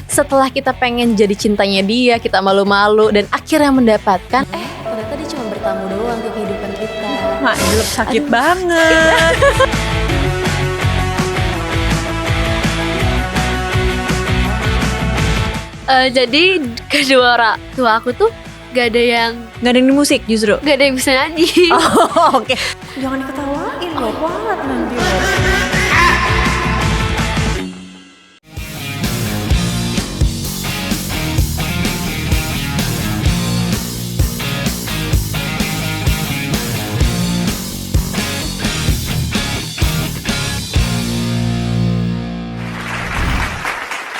Setelah kita pengen jadi cintanya dia, kita malu-malu dan akhirnya mendapatkan ternyata dia cuma bertamu doang ke kehidupan kita. Maklum, sakit banget. Jadi kedua orang tua aku tuh gak ada yang musik justru. gak ada yang bisa nyanyi. Oh, oke. Jangan diketawain loh, kualat nanti loh.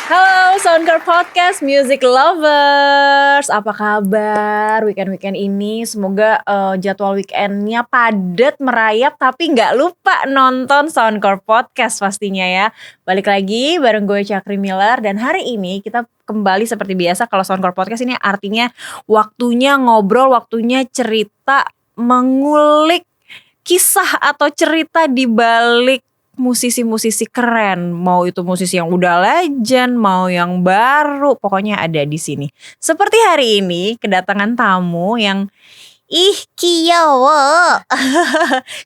Halo Soundcore Podcast Music Lovers, apa kabar weekend ini? Semoga jadwal weekendnya padat merayap, tapi nggak lupa nonton Soundcore Podcast pastinya ya. Balik lagi bareng gue Chakri Miller, dan hari ini kita kembali seperti biasa. Kalau Soundcore Podcast ini artinya waktunya ngobrol, waktunya cerita, mengulik kisah atau cerita di balik musisi-musisi keren, mau itu musisi yang udah legend, mau yang baru, pokoknya ada di sini. Seperti hari ini kedatangan tamu yang kiyowo.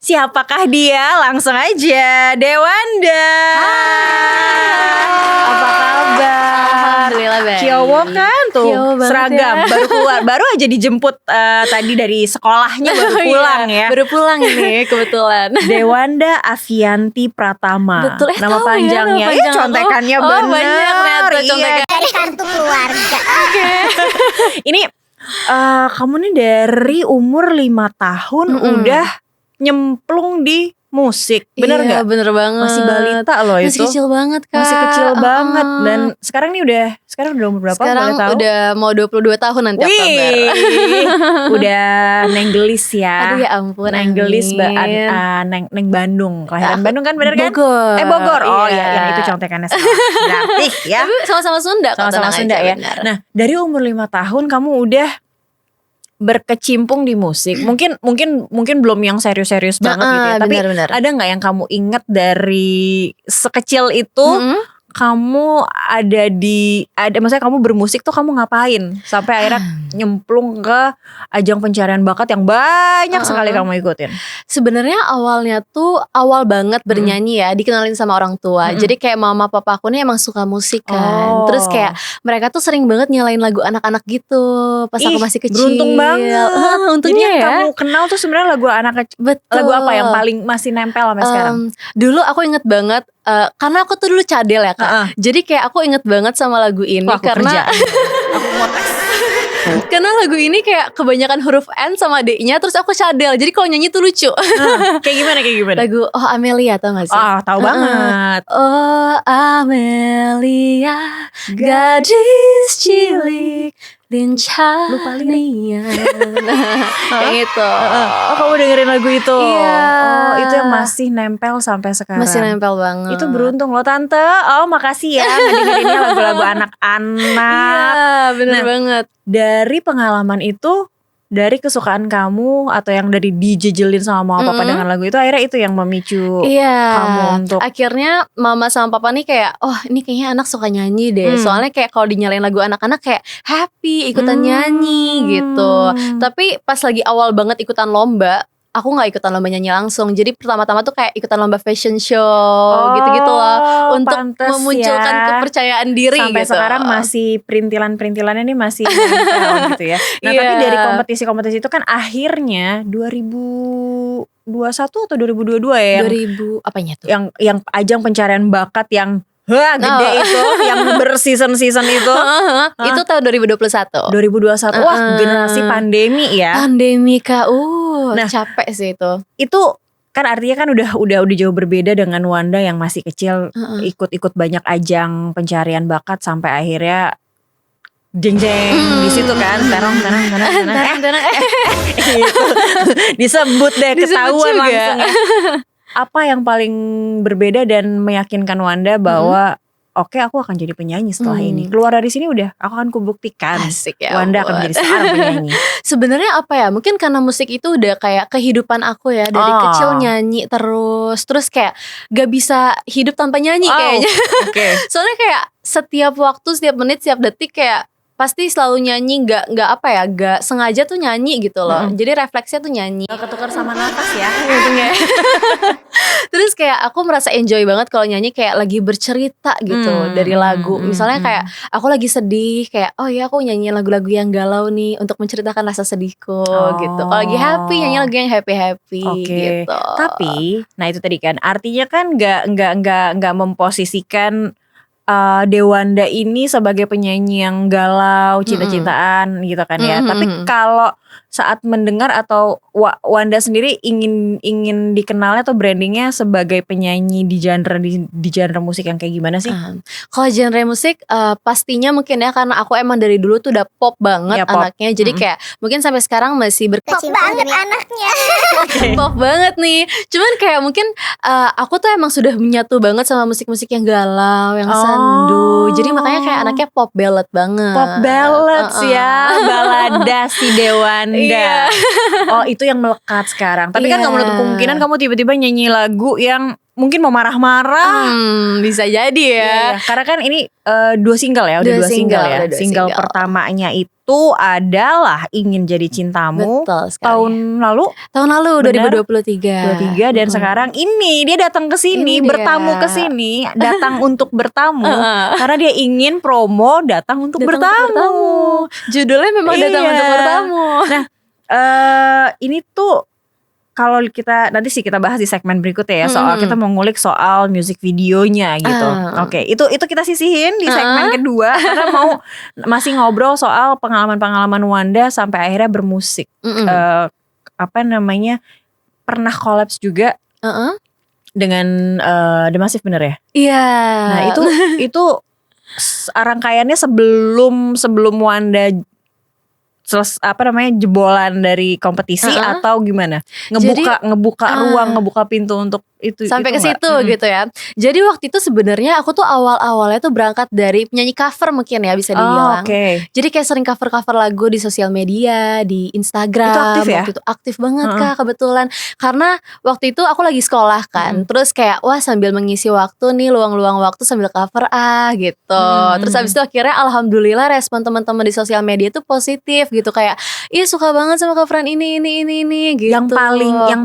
Siapakah dia? Langsung aja, Dewanda. Apa kabar? Alhamdulillah baik. Kiyowo kan tuh, Kiyowo seragam ya. baru keluar, baru aja dijemput tadi dari sekolahnya baru pulang ya. Baru pulang ini kebetulan. Dewanda Avianti Pratama. Betul, nama tahu panjangnya. ya, nama panjang Contekannya aku. bener. Banyak ternyata contekan. Dari kartu keluarga. Ini kamu nih dari umur 5 tahun udah nyemplung di musik. Bener Iya, gak? bener banget. Masih balita loh itu. Masih kecil banget Kak. Masih kecil banget. Dan sekarang udah umur berapa? Sekarang boleh tahu? udah mau 22 tahun nanti Oktober. Udah nenggelis ya. Aduh ya ampun. Nenggelis amin. neng Bandung. Kelahiran Bandung kan, bener kan? Bogor. Bogor. Oh Iya. ya, yang itu contekannya salah. Berarti ya. Tapi sama-sama Sunda kok, Sama-sama tenang Sunda aja, ya. benar. Nah, dari umur 5 tahun kamu udah berkecimpung di musik. Mungkin belum yang serius-serius banget gitu ya. Tapi benar-benar. ada nggak yang kamu inget dari sekecil itu kamu maksudnya kamu bermusik tuh kamu ngapain sampai akhirnya nyemplung ke ajang pencarian bakat yang banyak sekali kamu ikutin? Sebenarnya awalnya tuh awal banget bernyanyi ya, dikenalin sama orang tua. Jadi kayak mama papa aku nih emang suka musik kan. Oh. Terus kayak mereka tuh sering banget nyalain lagu anak-anak gitu pas aku masih kecil. Beruntung banget. Untungnya Jadi yang ya. kamu kenal tuh sebenarnya lagu anak kecil. Betul. Lagu apa yang paling masih nempel sampai sekarang? Dulu aku inget banget karena aku tuh dulu cadel ya Kak. Jadi kayak aku inget banget sama lagu ini. Wah, aku karena aku mau tes. karena lagu ini kayak kebanyakan huruf N sama D-nya, terus aku cadel. Jadi kalau nyanyi tuh lucu. Kayak gimana? Lagu Oh Amelia, tau gak sih? Ah, tahu banget. Oh Amelia, gadis cilik lincah nian. Kayak gitu. Oh, kamu dengerin lagu itu? Iya. Oh, itu yang masih nempel sampai sekarang. Masih nempel banget. Itu beruntung loh tante. Oh, makasih ya ngedengerinnya lagu-lagu anak-anak. Iya, bener banget. Dari pengalaman itu, dari kesukaan kamu atau yang dari dijejelin sama mama papa dengan lagu itu, akhirnya itu yang memicu kamu untuk akhirnya mama sama papa nih kayak, oh ini kayaknya anak suka nyanyi deh. Soalnya kayak kalau dinyalain lagu anak-anak kayak happy ikutan nyanyi gitu. Tapi pas lagi awal banget ikutan lomba, aku gak ikutan lomba nyanyi langsung. Jadi pertama-tama tuh kayak ikutan lomba fashion show gitu-gitu loh, untuk memunculkan kepercayaan diri sampai gitu. sekarang masih perintilan-perintilannya nih masih nempel gitu ya. Nah tapi dari kompetisi-kompetisi itu kan akhirnya 2021 atau 2022 ya 2000 apanya tuh? yang ajang pencarian bakat yang gede itu, yang berseason-season itu. Itu tahun 2021. 2021. Wah, generasi pandemi ya. Pandemi Kak. Nah, capek sih itu. Itu kan artinya kan udah jauh berbeda dengan Wanda yang masih kecil, ikut-ikut banyak ajang pencarian bakat sampai akhirnya jeng-jeng di situ kan, terang gitu. Disebut deh, ketahuan langsung ya. Apa yang paling berbeda dan meyakinkan Wanda bahwa oke, aku akan jadi penyanyi setelah Hmm. ini. Keluar dari sini udah, aku akan kubuktikan Asik ya Wanda akan ampun. menjadi seorang penyanyi. Sebenarnya apa ya? Mungkin karena musik itu udah kayak kehidupan aku ya. Dari Oh. kecil nyanyi terus kayak gak bisa hidup tanpa nyanyi Wow. kayaknya. Oke. Soalnya kayak setiap waktu, setiap menit, setiap detik kayak pasti selalu nyanyi, gak apa ya, gak sengaja tuh nyanyi gitu loh. Jadi refleksnya tuh nyanyi. Ketukar sama nafas ya. Terus kayak aku merasa enjoy banget kalau nyanyi kayak lagi bercerita gitu dari lagu. Misalnya kayak aku lagi sedih, kayak oh ya aku nyanyi lagu-lagu yang galau nih untuk menceritakan rasa sedihku gitu. Kalau lagi happy nyanyi lagu yang happy Oke. gitu. Tapi, nah itu tadi kan artinya kan nggak memposisikan Dewanda ini sebagai penyanyi yang galau, cinta-cintaan gitu kan ya. Tapi kalau saat mendengar atau Wanda sendiri ingin dikenalnya atau brandingnya sebagai penyanyi di genre musik yang kayak gimana sih? Kalau genre musik pastinya mungkin ya karena aku emang dari dulu tuh udah pop banget Ya, pop. anaknya. Jadi kayak mungkin sampai sekarang masih Pop banget anaknya. pop banget nih. Cuman kayak mungkin aku tuh emang sudah menyatu banget sama musik-musik yang galau, yang sendu. Jadi makanya kayak anaknya pop ballad banget. Pop ballads ya, balada si Dewanda. Iya. Oh itu yang melekat sekarang. Tapi kan Iya. gak menutup kemungkinan kamu tiba-tiba nyanyi lagu yang mungkin mau marah-marah. Bisa jadi ya. Iya, karena kan ini 2 single ya, udah Dua 2 single single, ya. udah dua Single single. pertamanya itu adalah Ingin Jadi Cintamu. Betul sekali. Tahun lalu Benar. 23 2023. dan sekarang ini dia datang ke sini, Ini bertamu dia. ke sini, datang untuk bertamu karena dia ingin promo datang untuk Datang bertamu. untuk bertamu. Judulnya memang datang Iya. untuk bertamu. Nah, ini tuh kalau kita nanti sih kita bahas di segmen berikutnya ya, soal kita mau ngulik soal music videonya gitu. Oke, itu kita sisihin di segmen kedua karena masih ngobrol soal pengalaman-pengalaman Wanda sampai akhirnya bermusik. Pernah collabs juga dengan The Massive, bener ya? Iya. Nah, itu rangkaiannya sebelum Wanda jebolan dari kompetisi atau gimana? Ngebuka ruang, ngebuka pintu untuk itu sampai itu ke situ nggak? gitu ya. Jadi waktu itu sebenarnya aku tuh awalnya tuh berangkat dari penyanyi cover mungkin ya bisa dibilang. Oke. Jadi kayak sering cover lagu di sosial media, di Instagram. Itu aktif ya? Waktu itu aktif banget Kak kebetulan. Karena waktu itu aku lagi sekolah kan. Terus kayak wah sambil mengisi waktu nih, luang-luang waktu sambil cover gitu. Terus habis itu akhirnya alhamdulillah respon teman-teman di sosial media tuh positif gitu, kayak ih suka banget sama coveran ini gitu. Yang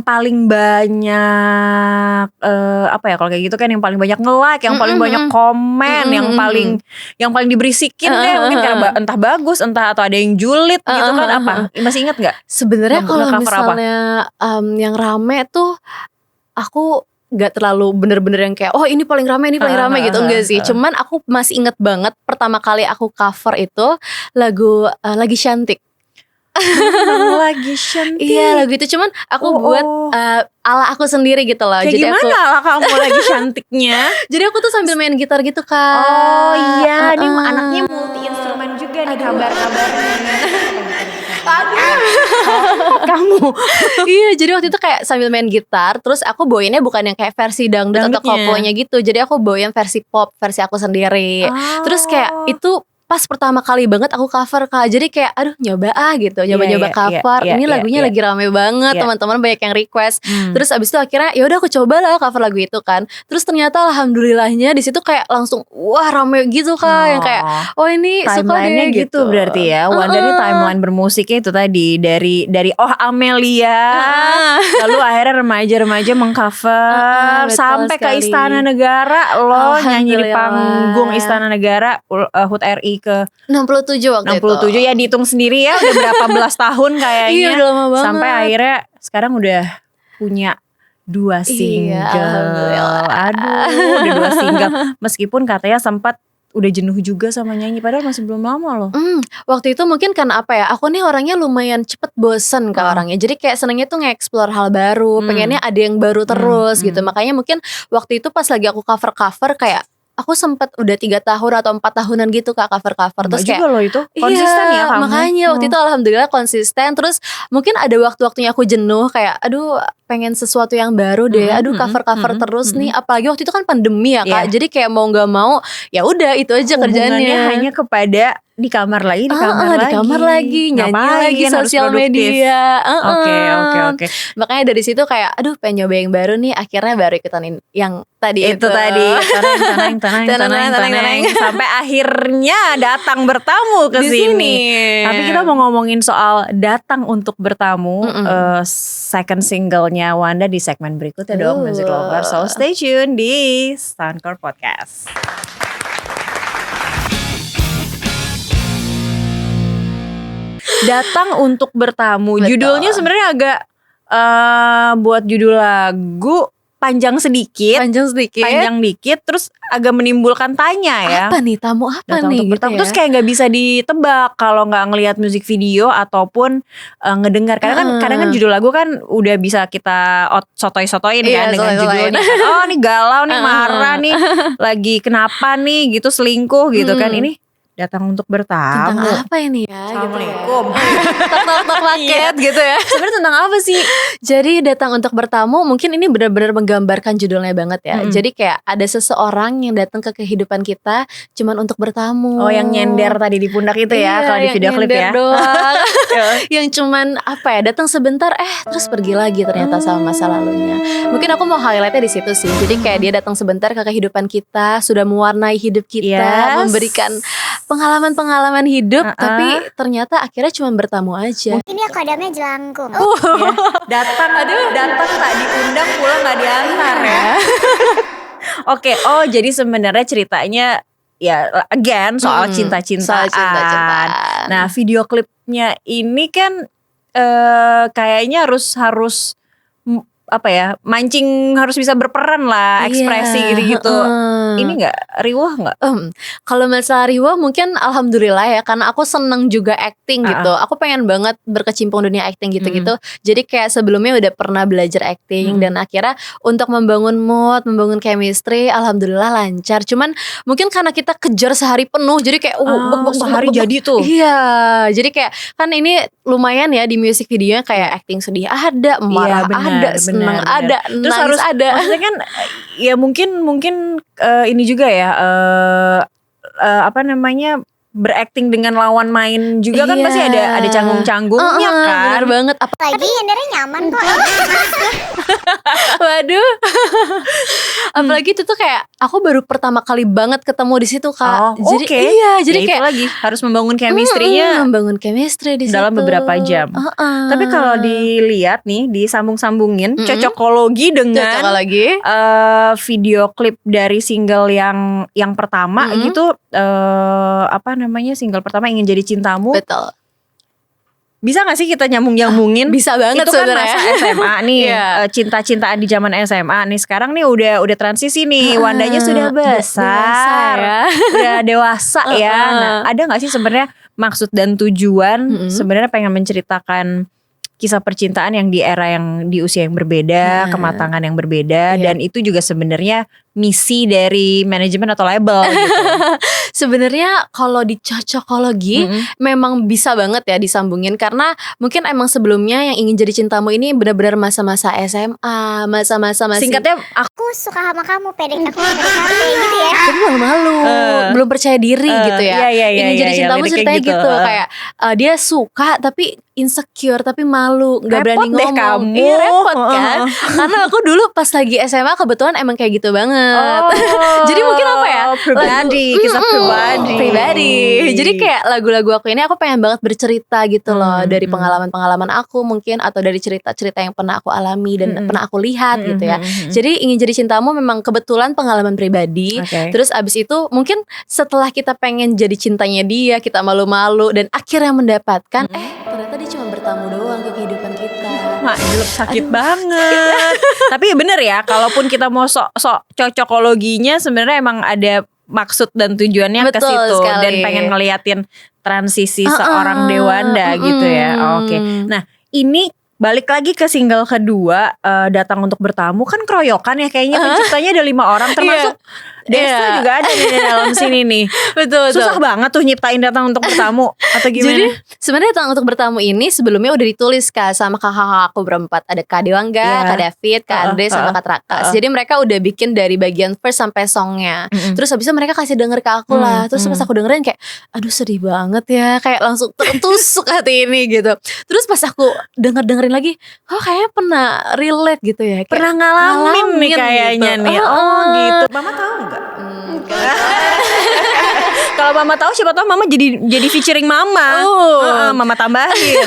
paling banyak kalau kayak gitu kan yang paling banyak nge-like, yang paling banyak komen, yang paling diberisikin deh mungkin karena entah bagus, entah atau ada yang julid gitu kan apa? Masih ingat nggak? Sebenarnya kalau Nge-cover apa? misalnya yang rame tuh aku gak terlalu bener-bener yang kayak oh ini paling rame gitu, enggak sih. Cuman aku masih inget banget pertama kali aku cover itu lagu Lagi Cantik. Lagi Cantik. Iya lagu itu, cuman aku buat ala aku sendiri gitu loh. Kayak Jadi gimana lah kamu lagi cantiknya? jadi aku tuh sambil main gitar gitu Kak. Oh iya, ini anaknya multi instrumen juga nih kabar-kabarnya. Kamu. Iya, jadi waktu itu kayak sambil main gitar, terus aku bawainnya bukan yang kayak versi dangdut atau Dangdutnya. koplonya gitu. Jadi aku bawain versi pop, versi aku sendiri. Terus kayak itu pas pertama kali banget aku cover Kak. Jadi kayak aduh nyoba gitu, nyoba-nyoba cover. Ini lagunya lagi rame banget, teman-teman banyak yang request. Terus abis itu akhirnya ya udah aku coba lah cover lagu itu kan. Terus ternyata alhamdulillahnya di situ kayak langsung wah rame gitu Kak, yang kayak oh ini suka timelinenya deh gitu berarti ya. Wanda ini timeline bermusiknya itu tadi dari Oh Amelia, lalu akhirnya remaja-remaja mengcover betul sampai ke sekali. Istana Negara. Lo nyanyi di Alhamdulillah. panggung Istana Negara HUT RI ke 67 waktu 67 itu. ya, dihitung sendiri ya udah berapa belas tahun kayaknya. Iya udah lama banget. Sampai akhirnya sekarang udah punya 2 single. alhamdulillah. Aduh, udah 2 single. Meskipun katanya sempat udah jenuh juga sama nyanyi, padahal masih belum lama loh. Waktu itu mungkin karena apa ya, aku nih orangnya lumayan cepet bosen ke orangnya. Jadi kayak senengnya tuh nge-explore hal baru, pengennya ada yang baru terus gitu. Makanya mungkin waktu itu pas lagi aku cover kayak aku sempet udah 3 tahun atau 4 tahunan gitu Kak cover-cover. Terus Terus kayak juga loh itu konsisten iya, ya kamu. makanya waktu itu alhamdulillah konsisten. Terus mungkin ada waktu-waktunya aku jenuh kayak aduh pengen sesuatu yang baru deh. Aduh cover-cover terus nih. Apalagi waktu itu kan pandemi ya Kak. Iya. Jadi kayak mau gak mau ya udah itu aja kerjaannya. Hubungannya hanya kepada di kamar lagi, di kamar lagi, nyanyi Ngapain, lagi, harus sosial produktif. media. Oke. Makanya dari situ kayak aduh pengen nyoba yang baru nih. Akhirnya baru ikutan yang tadi Itu tadi tenang sampai akhirnya datang bertamu ke Di sini. Tapi kita mau ngomongin soal datang untuk bertamu, second singlenya Wanda di segmen berikutnya dong, Music Lover. So stay tune di Soundcore Podcast. Datang untuk bertamu. Betul. Judulnya sebenarnya agak buat judul lagu panjang sedikit, panjang dikit, terus agak menimbulkan tanya ya. Apa nih tamu apa Datang nih untuk gitu bertamu. ya. Terus kayak nggak bisa ditebak kalau nggak ngelihat musik video ataupun ngedengar. Kadang kan judul lagu kan udah bisa kita sotoy-sotoin Iya, kan dengan sotoy-sotoin. judulnya. Oh nih galau nih, marah nih, lagi kenapa nih gitu, selingkuh gitu kan. Ini datang untuk bertamu. Tentang apa ini ya? Assalamualaikum. Tok paket gitu ya. Sebenarnya tentang apa sih? Jadi datang untuk bertamu mungkin ini benar-benar menggambarkan judulnya banget ya. Jadi kayak ada seseorang yang datang ke kehidupan kita cuman untuk bertamu. Oh, yang nyender tadi di pundak itu ya, Iya, kalau di yang video klip nyender ya. doang. Yang cuman apa ya, datang sebentar terus pergi lagi ternyata sama masa lalunya. Mungkin aku mau highlightnya di situ sih. Jadi kayak dia datang sebentar ke kehidupan kita, sudah mewarnai hidup kita, Yes. memberikan pengalaman-pengalaman hidup, tapi ternyata akhirnya cuma bertamu aja. Ini ya kodamnya jelangkung. Datang tak diundang, pulang nggak diantar ya. Oke, jadi sebenarnya ceritanya ya again soal cinta-cintaan. Soal cinta-cintaan. Nah, video klipnya ini kan kayaknya harus apa ya, mancing, harus bisa berperan lah, ekspresi Iya, gitu-gitu. Ini nggak riuh nggak? Kalau masalah riwah mungkin alhamdulillah ya, karena aku seneng juga acting gitu. Aku pengen banget berkecimpung dunia acting gitu-gitu. Jadi kayak sebelumnya udah pernah belajar acting dan akhirnya untuk membangun mood, membangun chemistry, alhamdulillah lancar. Cuman mungkin karena kita kejar sehari penuh, jadi kayak sehari jadi tuh. Iya, jadi kayak kan ini lumayan ya di music videonya kayak acting sedih ada, marah ada, senang ada, terus nangis harus ada. Maksudnya kan ya mungkin ini juga ya apa namanya, berakting dengan lawan main juga kan pasti ada canggung-canggungnya kan. Bener banget. Lagi nyendernya nyaman kok. Waduh. Apalagi itu tuh kayak aku baru pertama kali banget ketemu di situ Kak. Jadi oke. iya, jadi Ya, itu kayak lagi harus membangun chemistry-nya membangun chemistry di dalam situ. beberapa jam. Tapi kalau dilihat nih, disambung-sambungin cocokologi dengan lagi. video klip dari single yang pertama gitu, apa namanya, single pertama Ingin Jadi Cintamu. Betul. Bisa gak sih kita nyambung-nyambungin? Bisa banget itu kan sebenarnya. masa SMA nih, Iya. cinta-cintaan di zaman SMA nih. Sekarang nih udah transisi nih, Wandanya sudah besar, ya. udah dewasa ya. Nah, ada gak sih sebenarnya maksud dan tujuan sebenarnya pengen menceritakan kisah percintaan yang di era yang di usia yang berbeda, kematangan yang berbeda, dan itu juga sebenarnya misi dari manajemen atau label gitu. Sebenarnya kalau di cocokologi memang bisa banget ya disambungin, karena mungkin emang sebelumnya yang Ingin Jadi Cintamu ini benar-benar masa-masa SMA, masa-masa masih Singkatnya Aku suka sama kamu, PDKT gitu ya. tapi malu-malu, belum percaya diri gitu ya. iya, Ingin Jadi iya, Cintamu liriknya ceritanya gitu. gitu, kayak dia suka tapi insecure, tapi malu, nggak berani Repot deh ngomong. kamu. Iya repot kan. Karena aku dulu pas lagi SMA kebetulan emang kayak gitu banget. Jadi mungkin apa ya? Pribadi, kisah pribadi. Jadi kayak lagu-lagu aku ini aku pengen banget bercerita gitu loh, dari pengalaman-pengalaman aku mungkin, atau dari cerita-cerita yang pernah aku alami dan pernah aku lihat gitu ya. Jadi Ingin Jadi Cintamu memang kebetulan pengalaman pribadi. Terus abis itu mungkin setelah kita pengen jadi cintanya dia, kita malu-malu dan akhirnya mendapatkan ternyata dia cuma bertamu doang ke kehidupan kita. Jelek, sakit banget. Tapi bener ya, kalaupun kita mau sok cocokologinya sebenarnya emang ada maksud dan tujuannya ke Betul situ sekali. dan pengen ngeliatin transisi seorang Dewanda gitu ya. Oke. Nah, ini balik lagi ke single kedua, Datang Untuk Bertamu, kan keroyokan ya kayaknya, penciptanya ada 5 orang termasuk Desta juga ada di dalam sini nih. Betul. Susah banget tuh nyiptain Datang Untuk Bertamu atau gimana? Jadi sebenarnya Datang Untuk Bertamu ini sebelumnya udah ditulis Kak sama kakak aku berempat. Ada Kak Dewangga, Kak David, Kak Andre sama Kak Trakas. Jadi mereka udah bikin dari bagian first sampai songnya. Terus habis itu mereka kasih denger ke aku lah. Terus pas aku dengerin kayak aduh sedih banget ya, kayak langsung tertusuk hati ini gitu. Terus pas aku dengerin lagi, oh kayaknya pernah relate gitu ya, kayak Pernah ngalamin nih kayaknya gitu. nih. Oh gitu. Mama tahu nggak? Kalau Mama tahu, siapa tahu Mama jadi featuring Mama. Mama tambahin.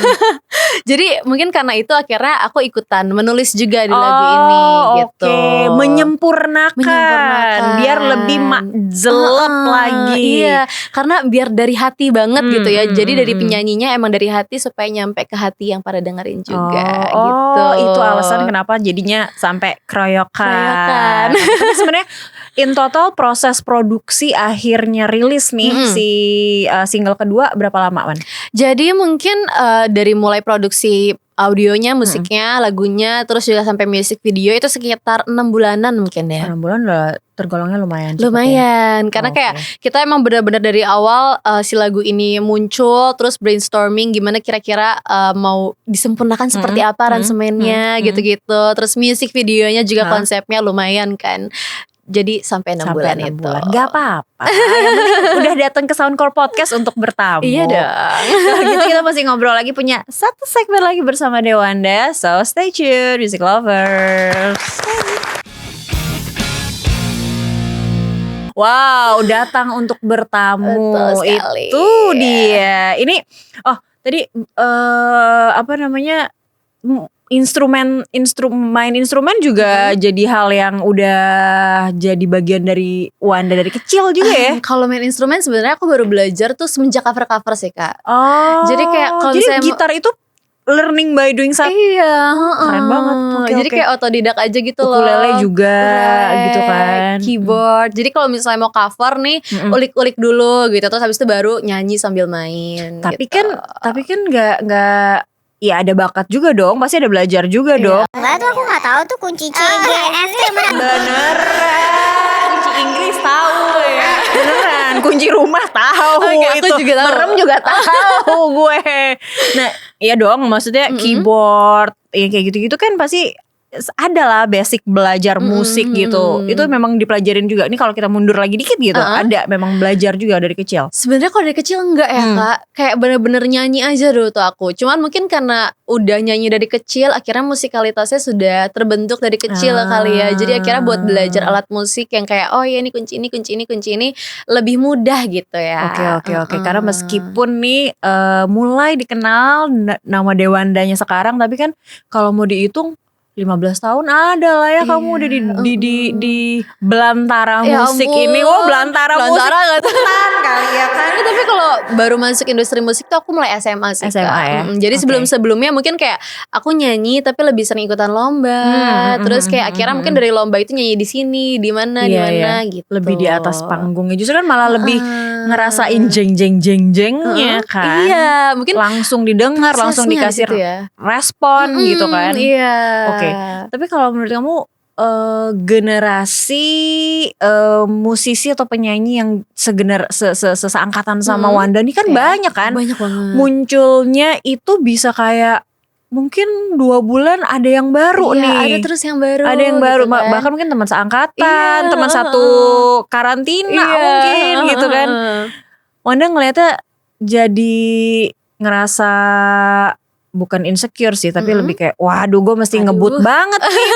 Jadi mungkin karena itu akhirnya aku ikutan menulis juga di lagu ini gitu. Oke. Menyempurnakan biar lebih jelek lagi. Iya, karena biar dari hati banget gitu ya. Jadi dari penyanyinya emang dari hati supaya nyampe ke hati yang pada dengerin juga gitu. Itu alasan kenapa jadinya sampai keroyokan. Tapi sebenarnya in total proses produksi akhirnya rilis nih si single kedua berapa lama, Wan? Jadi mungkin dari mulai produksi audionya, musiknya, lagunya, terus juga sampai music video itu sekitar 6 bulanan mungkin ya. 6 bulan udah tergolongnya lumayan cepet Lumayan, karena kayak kita emang benar-benar dari awal si lagu ini muncul, terus brainstorming gimana kira-kira mau disempurnakan seperti apa aransemennya gitu-gitu. Terus music videonya juga konsepnya lumayan kan. Jadi sampai 6 bulan itu. Gak apa-apa. Yang penting udah datang ke Soundcore Podcast untuk bertamu. Iya dong. Kalau gitu kita masih ngobrol lagi, punya satu segmen lagi bersama Dewanda. So stay tuned, music lovers. Wow, Datang Untuk Bertamu. Betul sekali. Itu dia. Ini tadi apa namanya, main instrumen juga jadi hal yang udah jadi bagian dari Wanda dari kecil juga ya. Kalau main instrumen sebenarnya aku baru belajar tuh semenjak cover-cover sih Kak. Jadi kayak kalau misalnya gitar itu learning by doing something. Iya, keren banget. Jadi kayak otodidak aja gitu loh. Ukulele juga gitu kan. Keyboard. Jadi kalau misalnya mau cover nih, ulik-ulik dulu gitu, terus habis itu baru nyanyi sambil main. Tapi gitu. kan nggak ya ada bakat juga dong, pasti ada belajar juga dong. Enggak tuh, aku gak tahu tuh kunci CGS tuh mana. Beneran, kunci Inggris tahu ya. Beneran, kunci rumah tahu. Oke, aku juga tahu. Merem juga tahu gue. Nah, iya dong, maksudnya keyboard, ya kayak gitu-gitu kan pasti ada lah basic belajar musik gitu. Itu memang dipelajarin juga. Ini kalau kita mundur lagi dikit gitu, ada memang belajar juga dari kecil. Sebenarnya kalau dari kecil enggak ya Kak, kayak bener-bener nyanyi aja dulu tuh aku. Cuman mungkin karena udah nyanyi dari kecil, akhirnya musikalitasnya sudah terbentuk dari kecil kali ya. Jadi akhirnya buat belajar alat musik yang kayak oh ya ini kunci ini, kunci ini, kunci ini lebih mudah gitu ya. Oke. Karena meskipun nih mulai dikenal nama Dewandanya sekarang, tapi kan kalau mau dihitung 15 tahun ada lah ya kamu udah di belantara musik ini. Belantara musik gak tuh? kali ya kan. Tapi kalau baru masuk industri musik tuh aku mulai SMA sih SMA Kak. ya? Jadi sebelum-sebelumnya mungkin kayak aku nyanyi tapi lebih sering ikutan lomba. Terus kayak akhirnya mungkin dari lomba itu nyanyi di sini, di mana gitu. Lebih di atas panggungnya. Justru kan malah lebih ngerasain jeng-jengnya kan. Iya, mungkin langsung didengar, langsung dikasih gitu ya. respon gitu kan. Iya. Oke. Tapi kalau menurut kamu generasi musisi atau penyanyi yang seangkatan sama Wanda ini kan banyak kan. Banyak banget. Munculnya itu bisa kayak mungkin 2 bulan ada yang baru nih. Ada terus yang baru. Ada yang baru, gitu kan. bahkan mungkin teman seangkatan, teman satu karantina mungkin gitu kan. Wanda ngeliatnya jadi ngerasa bukan insecure sih, tapi lebih kayak waduh gue mesti ngebut banget nih.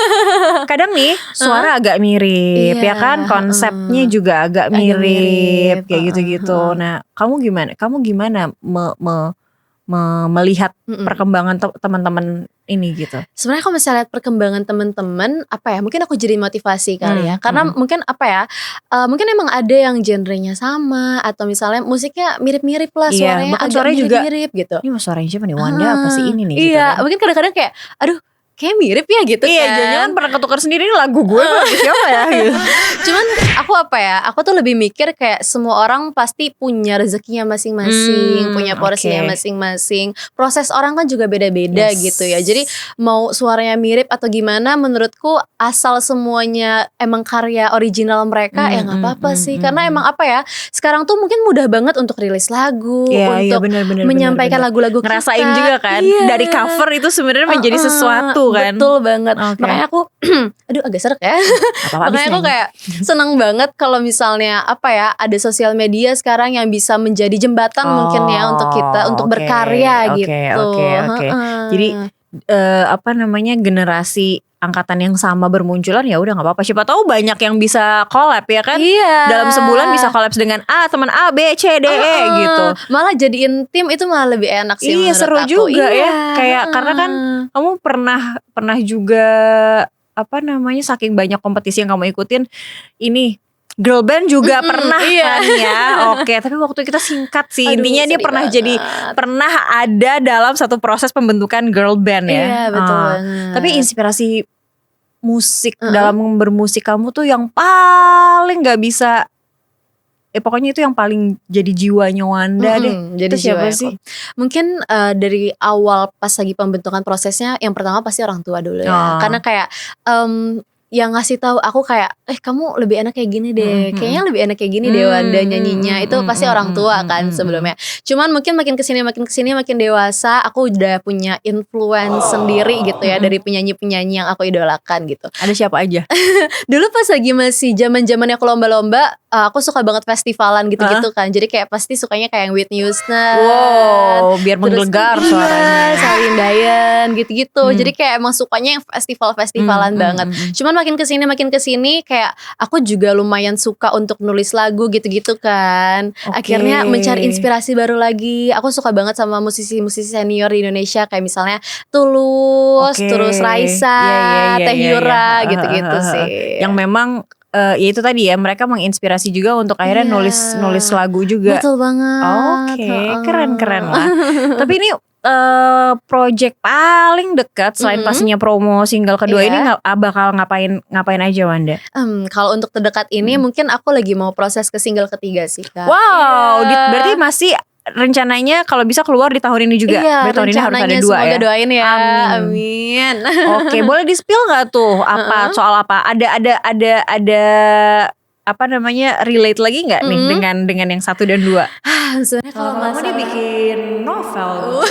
Kadang nih suara agak mirip ya kan, konsepnya juga agak mirip kayak gitu-gitu. Nah kamu gimana melihat perkembangan teman-teman ini gitu? Sebenarnya kalau misalnya lihat perkembangan teman-teman, apa ya? Mungkin aku jadi motivasi kali ya. Karena mungkin apa ya? Mungkin emang ada yang genrenya sama atau misalnya musiknya mirip-mirip lah, suaranya agak suaranya juga mirip-mirip gitu. Ini suaranya siapa nih? Wanda apa sih ini nih? Iya, gitu kan? mungkin kadang-kadang kayak aduh kayak mirip ya gitu Iya, kan. jangan-jangan pernah ketukar sendiri lagu gue lagu siapa ya gitu. Cuman aku tuh lebih mikir kayak semua orang pasti punya rezekinya masing-masing, punya porsinya oke. masing-masing. Proses orang kan juga beda-beda Yes. gitu ya. Jadi mau suaranya mirip atau gimana, menurutku asal semuanya emang karya original mereka ya nggak apa-apa sih. Karena emang apa ya, sekarang tuh mungkin mudah banget untuk rilis lagu, Iya, untuk benar-benar menyampaikan lagu-lagu ngerasain kita. juga kan. Iya. Dari cover itu sebenarnya menjadi sesuatu kan. Betul banget. Oke. Makanya aku aduh agak seret ya. Apa-apa Makanya aku kayak seneng banget kalau misalnya apa ya, ada sosial media sekarang yang bisa menjadi jembatan mungkin ya untuk kita untuk oke, berkarya oke, gitu. oke. Heeh. Jadi apa namanya, generasi angkatan yang sama bermunculan, ya udah nggak apa-apa. Siapa tahu banyak yang bisa collab ya kan. Iya. Dalam sebulan bisa collab dengan teman A, B, C, D, E gitu. Malah jadiin tim itu malah lebih enak sih Iya, menurut seru aku. juga Iya. ya. Kayak karena kan kamu pernah juga apa namanya, saking banyak kompetisi yang kamu ikutin, ini girl band juga pernah kan ya. Oke, tapi waktu kita singkat sih. Aduh, Intinya dia sedih pernah banget. pernah ada dalam satu proses pembentukan girl band ya. Iya, betul banget. Tapi inspirasi musik dalam bermusik kamu tuh yang paling gak bisa, pokoknya itu yang paling jadi jiwanya Wanda deh. Jadi Itu siapa jiwa sih? aku. Mungkin dari awal pas lagi pembentukan prosesnya, yang pertama pasti orang tua dulu ya. Karena kayak yang ngasih tahu aku kayak, kamu lebih enak kayak gini deh, kayaknya lebih enak kayak gini deh Wanda nyanyinya. Itu pasti orang tua kan sebelumnya. Cuman mungkin makin kesini makin dewasa, aku udah punya influence sendiri gitu ya dari penyanyi-penyanyi yang aku idolakan gitu. Ada siapa aja? Dulu pas lagi masih zaman-zamannya aku lomba-lomba, aku suka banget festivalan gitu-gitu kan. Jadi kayak pasti sukanya kayak yang Whitney Houston. Wow, biar menggelegar suaranya. Celine Dion gitu-gitu. Jadi kayak emang sukanya yang festival-festivalan banget. Cuman makin kesini kayak aku juga lumayan suka untuk nulis lagu gitu-gitu kan. Akhirnya mencari inspirasi baru lagi. Aku suka banget sama musisi-musisi senior di Indonesia kayak misalnya Tulus, terus Raisa, Teh Yura gitu-gitu sih. Yang memang ya itu tadi ya, mereka menginspirasi juga untuk akhirnya nulis lagu juga. Betul banget. Oke, keren lah. Tapi ini project paling dekat selain pastinya promo single kedua ini bakal ngapain aja Wanda? Kalau untuk terdekat ini mungkin aku lagi mau proses ke single ketiga sih Kak. Wow, berarti masih rencananya kalau bisa keluar di tahun ini juga. Iya, berarti tahun ini harus ada 2 semoga ya. doain ya. Amin. Amin. Oke, boleh di-spill nggak tuh soal apa? Ada apa namanya, relate lagi nggak nih dengan yang 1 dan 2? Sebenarnya kalau Kamu dia bikin novel.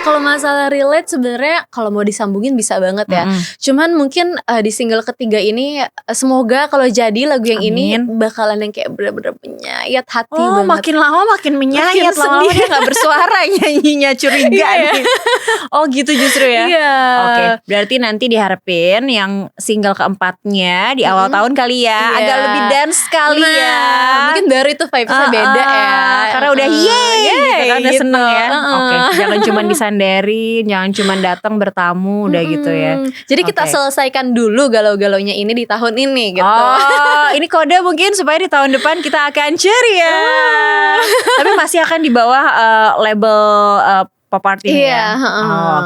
kalau masalah relate sebenarnya kalau mau disambungin bisa banget ya. Cuman mungkin di single ketiga ini semoga kalau jadi lagu yang ini bakalan yang kayak bener-bener menyayat hati banget. Makin lama makin menyayat, lama-lama dia gak bersuara nyanyinya, curiga nih. Oh gitu justru ya. Iya. Oke, berarti nanti diharapin yang single keempatnya di awal tahun kali ya, agak lebih dance kali ya. Mungkin baru itu vibesnya beda ya. Karena udah yeay gitu kan, udah seneng ya. Oke, jangan cuma disandarin, jangan cuma datang bertamu, udah gitu ya. Jadi kita selesaikan dulu galau-galaunya ini di tahun ini gitu. Oh, ini kode mungkin supaya di tahun depan kita akan ceria. Tapi masih akan di bawah label pop art ini ya.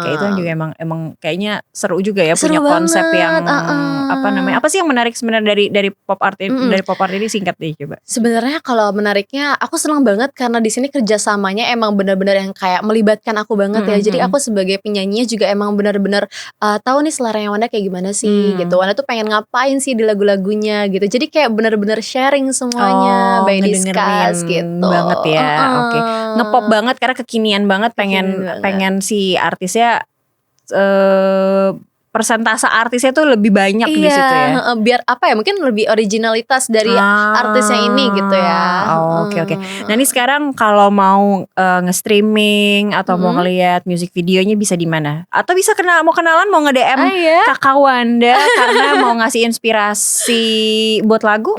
Oke, itu juga emang kayaknya seru juga ya, seru punya konsep banget, yang apa namanya? Apa sih yang menarik sebenarnya dari pop art ini? Dari pop art ini singkat deh coba. Sebenarnya kalau menariknya aku senang banget karena di sini kerjasamanya emang benar-benar yang kayak melibatkan aku banget ya. Jadi aku sebagai penyanyinya juga emang benar-benar tahu nih seleranya Wanda kayak gimana sih gitu. Wanda tuh pengen ngapain sih di lagu-lagunya gitu. Jadi kayak benar-benar sharing semuanya by discuss gitu. Banget ya. Oke. Ngepop banget karena kekinian banget, pengen si artisnya persentase artisnya tuh lebih banyak di situ ya. Biar apa ya, mungkin lebih originalitas dari artisnya ini gitu ya. Oke. Nah ini sekarang kalau mau nge-streaming atau mau ngelihat music videonya bisa di mana? Atau bisa mau kenalan, mau nge-DM Kakak Wanda karena mau ngasih inspirasi buat lagu?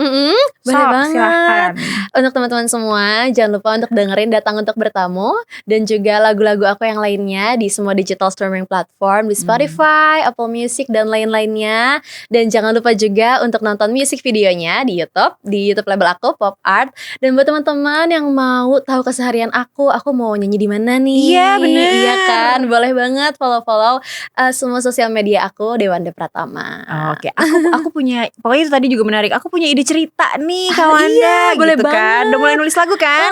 Bener banget. Silahkan. Untuk teman-teman semua, jangan lupa untuk dengerin Datang Untuk Bertamu dan juga lagu-lagu aku yang lainnya di semua digital streaming platform, di Spotify, Apple Apple Music dan lain-lainnya. Dan jangan lupa juga untuk nonton music videonya di YouTube label aku Pop Art. Dan buat teman-teman yang mau tahu keseharian aku mau nyanyi di mana nih? Iya, bener. Iya kan, boleh banget follow semua sosial media aku Dewanda Pratama. Oke, aku punya, pokoknya itu tadi juga menarik. Aku punya ide cerita nih, Kawanda. Iya, boleh gitu kan. banget. Udah mulai nulis lagu kan?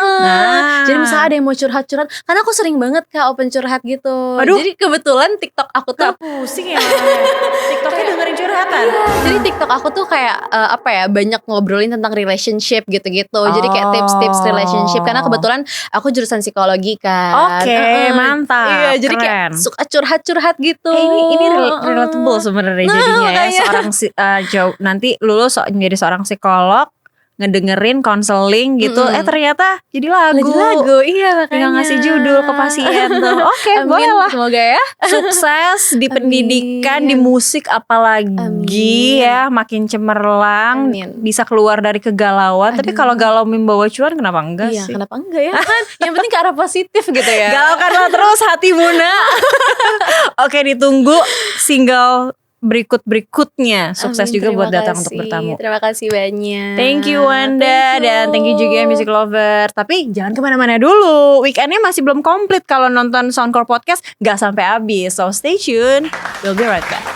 Jadi misalnya ada yang mau curhat-curhat, karena aku sering banget Kak open curhat gitu. Aduh. Jadi kebetulan TikTok aku tuh pusing ya. TikToknya dengerin curhatan. Jadi TikTok aku tuh kayak banyak ngobrolin tentang relationship gitu-gitu. Jadi kayak tips-tips relationship, karena kebetulan aku jurusan psikologi kan. Oke, mantap. Iya, jadi keren. kayak suka curhat-curhat gitu. Ini relatable sebenarnya jadinya ya, makanya. nanti lulus menjadi seorang psikolog, ngedengerin konseling gitu, ternyata jadi lagu. Iya, makanya. Tinggal ngasih judul ke pasien tuh. Oke, Amin, boleh lah. semoga ya. Sukses di pendidikan, di musik apalagi. Amin. Ya, makin cemerlang, Amin. bisa keluar dari kegalauan. Tapi kalau galau membawa cuan, kenapa enggak Iya, sih? kenapa enggak ya kan? Yang penting ke arah positif gitu ya. Galaukanlah terus hatimu, nak. Oke, ditunggu single berikutnya. Sukses Amin, juga buat terima datang untuk kasih. bertamu. Terima kasih banyak. Thank you Wanda. Thank you. Dan thank you juga Music Lover. Tapi jangan kemana-mana dulu, weekendnya masih belum komplit. Kalau nonton Soundcore Podcast gak sampai habis. So stay tuned, we'll be right back.